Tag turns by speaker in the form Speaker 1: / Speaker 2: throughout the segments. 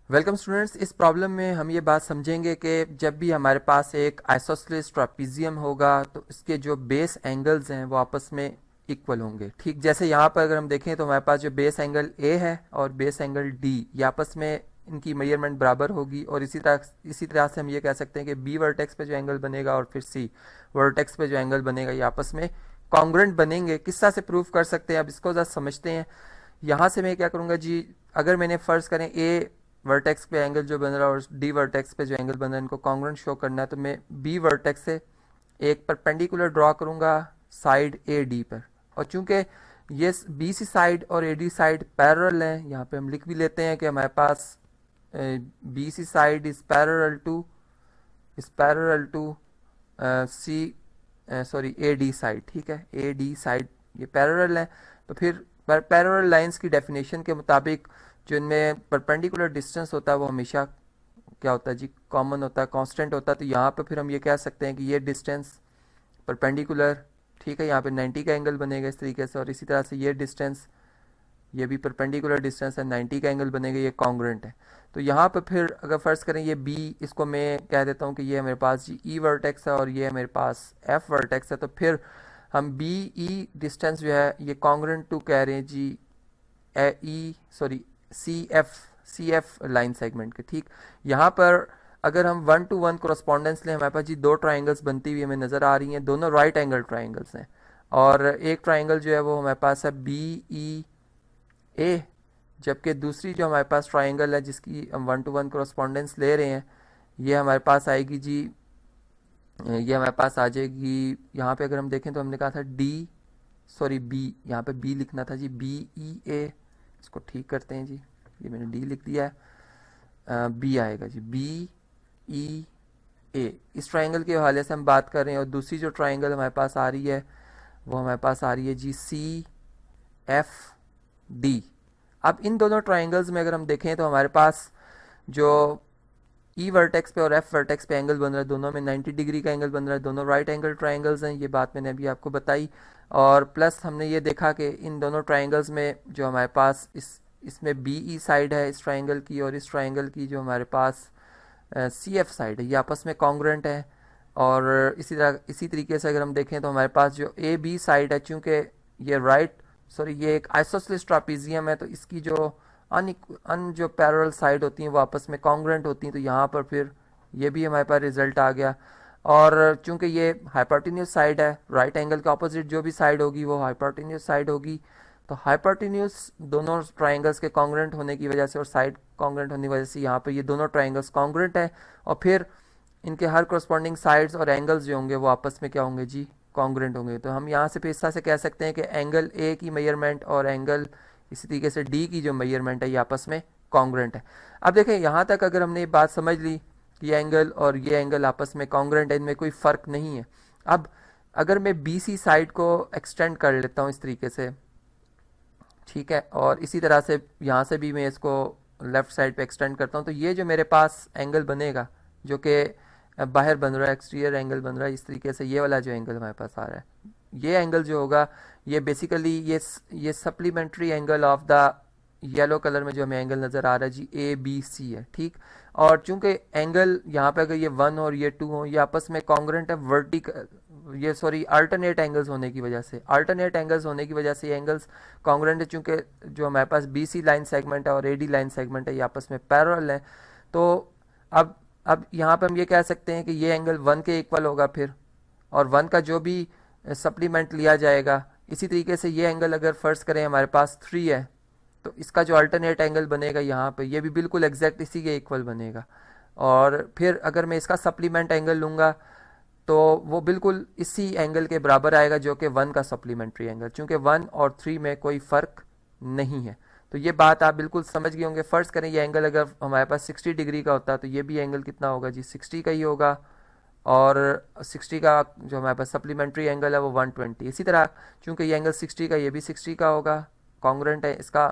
Speaker 1: Welcome students. इस problem में हम ये बात समझेंगे कि जब भी हमारे पास एक आइसोसेलेस ट्रापीजियम होगा तो इसके जो बेस एंगल्स हैं वो आपस में इक्वल होंगे। ठीक जैसे यहाँ पर अगर हम देखें तो हमारे पास जो बेस एंगल ए है और बेस एंगल डी, ये आपस में इनकी मेजरमेंट बराबर होगी। और इसी तरह से हम ये कह सकते हैं कि बी वर्टेक्स पे जो एंगल बनेगा और फिर सी वर्टेक्स पे जो एंगल बनेगा ये आपस में कॉन्ग्रुएंट बनेंगे। किस तरह से प्रूव कर सकते हैं, अब इसको ज़रा समझते हैं। यहाँ से मैं क्या करूँगा जी, अगर मैंने फ़र्ज़ करें ए वर्टेक्स पे एंगल जो बन रहा है और डी वर्टेक्स पे जो एंगल बन रहा है इनको कॉन्ग्रुएंट शो करना है, तो मैं बी वर्टेक्स से एक परपेंडिकुलर ड्रॉ करूंगा साइड ए डी पर। और चूंकि ये बी सी साइड और ए डी साइड पैरेलल हैं, यहाँ पे हम लिख भी लेते हैं कि हमारे पास B C side is parallel to C sorry A D side. ठीक है, ए डी साइड ये पैरेलल है। तो फिर पैरेलल लाइंस की डेफिनेशन के मुताबिक जो इनमें परपेंडिकुलर डिस्टेंस होता है वो हमेशा क्या होता है जी, कॉमन होता है, कांस्टेंट होता है। तो यहाँ पे फिर हम ये कह सकते हैं कि ये डिस्टेंस परपेंडिकुलर, ठीक है, यहाँ पे 90 का एंगल बनेगा इस तरीके से। और इसी तरह से ये डिस्टेंस, ये भी परपेंडिकुलर डिस्टेंस है, 90 का एंगल बनेगा, ये कॉन्ग्रुएंट है। तो यहाँ पे फिर अगर फर्ज करें ये बी, इसको मैं कह देता हूँ कि ये मेरे पास जी ई वर्टेक्स है और ये मेरे पास एफ वर्टेक्स है। तो फिर हम बी ई डिस्टेंस जो है ये कॉन्ग्रुएंट टू कह रहे हैं जी सी एफ लाइन सेगमेंट के। ठीक, यहाँ पर अगर हम 1:1 कोरस्पॉन्डेंस लें, हमारे पास जी दो ट्राइंगल्स बनती हुई हमें नज़र आ रही हैं, दोनों राइट एंगल ट्राइंगल्स हैं। और एक ट्राइंगल जो है वो हमारे पास है बी ई ए, जबकि दूसरी जो हमारे पास ट्राइंगल है जिसकी हम 1:1 कोरस्पॉन्डेंस ले रहे हैं ये हमारे पास आएगी जी, ये हमारे पास आ जाएगी। यहाँ पे अगर हम देखें तो हमने कहा था बी, यहाँ पे बी लिखना था जी, बी ई ए। इसको ठीक करते हैं जी, ये मैंने डी लिख दिया है, बी आएगा जी बी ई ए। इस ट्राइंगल के हवाले से हम बात कर रहे हैं। और दूसरी जो ट्राइंगल हमारे पास आ रही है वो हमारे पास आ रही है जी सी एफ डी। अब इन दोनों ट्राइंगल्स में अगर हम देखें तो हमारे पास जो ई वर्टेक्स पे और एफ वर्टेक्स पे एंगल बन रहा है, दोनों में 90 डिग्री का एंगल बन रहा है, दोनों राइट एंगल ट्राइंगल्स हैं। ये बात मैंने अभी आपको बताई। और प्लस हमने ये देखा कि इन दोनों ट्राइंगल्स में जो हमारे पास इसमें बी ई साइड है इस ट्राइंगल की, और इस ट्राइंगल की जो हमारे पास सी एफ साइड है, ये आपस में कॉन्ग्रुएंट है। और इसी तरीके से अगर हम देखें तो हमारे पास जो ए बी साइड है, चूँकि ये एक आइसोसेलेस ट्रापीजियम है, तो इसकी जो जो पैरेलल साइड होती हैं वो आपस में कॉन्ग्रुएंट होती हैं। तो यहाँ पर फिर ये भी हमारे पास रिजल्ट आ गया। और चूंकि ये हाइपोटेन्यूस साइड है, राइट एंगल के ऑपोजिट जो भी साइड होगी वो हाइपोटेन्यूस साइड होगी। तो हाइपोटेन्यूस दोनों ट्राइंगल्स के कॉन्ग्रुएंट होने की वजह से और साइड कॉन्ग्रुएंट होने की वजह से यहाँ पर ये दोनों ट्राइंगल्स कॉन्ग्रुएंट है। और फिर इनके हर करस्पॉन्डिंग साइड्स और एंगल्स जो होंगे वो आपस में क्या होंगे जी, कॉन्ग्रुएंट होंगे। तो हम यहाँ से फिर इस तरह से कह सकते हैं कि एंगल ए की मेजरमेंट और एंगल इसी तरीके से डी की जो मेजरमेंट है ये आपस में कॉन्ग्रुएंट है। अब देखें यहाँ तक अगर हमने ये बात समझ ली कि ये एंगल और ये एंगल आपस में कॉन्ग्रुएंट है, इनमें कोई फ़र्क नहीं है। अब अगर मैं बी सी साइड को एक्सटेंड कर लेता हूँ इस तरीके से, ठीक है, और इसी तरह से यहाँ से भी मैं इसको लेफ़्ट साइड पे एक्सटेंड करता हूँ, तो ये जो मेरे पास एंगल बनेगा जो कि बाहर बन रहा है, एक्सटीरियर एंगल बन रहा है इस तरीके से, ये वाला जो एंगल हमारे पास आ रहा है, ये एंगल जो होगा ये बेसिकली ये supplementary angle of the yellow colour में जो हमें एंगल नज़र आ रहा है जी ए बी सी है। ठीक, और चूंकि एंगल यहाँ पे अगर ये 1 और ये 2 हो, ये आपस में कॉन्ग्रुएंट है अल्टरनेट एंगल्स होने की वजह से, ये एंगल्स कॉन्ग्रुएंट है। चूंकि जो हमारे पास बी सी लाइन सेगमेंट है और ए डी लाइन सेगमेंट है ये आपस में पैरेलल है। तो अब यहाँ पे हम ये कह सकते हैं कि ये एंगल 1 के इक्वल होगा फिर, और 1 का जो भी सप्लीमेंट लिया जाएगा। इसी तरीके से ये एंगल अगर फर्ज करें हमारे पास 3 है तो इसका जो अल्टरनेट एंगल बनेगा यहाँ पे ये भी बिल्कुल एग्जैक्ट इसी के इक्वल बनेगा। और फिर अगर मैं इसका सप्लीमेंट एंगल लूँगा तो वो बिल्कुल इसी एंगल के बराबर आएगा जो कि 1 का सप्लीमेंट्री एंगल, चूँकि 1 और 3 में कोई फ़र्क नहीं है। तो ये बात आप बिल्कुल समझ गए होंगे। फ़र्ज़ करें ये एंगल अगर हमारे पास 60 डिग्री का होता है तो ये भी एंगल कितना होगा जी, 60 का ही होगा। और 60 का जो हमारे पास सप्लीमेंट्री एंगल है वो 120। इसी तरह चूंकि ये एंगल 60 का, ये भी 60 का होगा, कॉन्ग्रुएंट है, इसका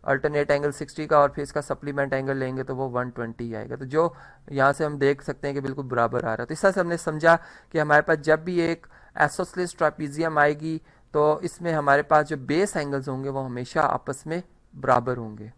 Speaker 1: अल्टरनेट एंगल 60 का और फिर इसका सप्लीमेंट एंगल लेंगे तो वो 120 आएगा। तो जो यहाँ से हम देख सकते हैं कि बिल्कुल बराबर आ रहा है। तो इस तरह से हमने समझा कि हमारे पास जब भी एक आइसोसेलेस ट्रापीजियम आएगी तो इसमें हमारे पास जो बेस एंगल्स होंगे वो हमेशा आपस में बराबर होंगे।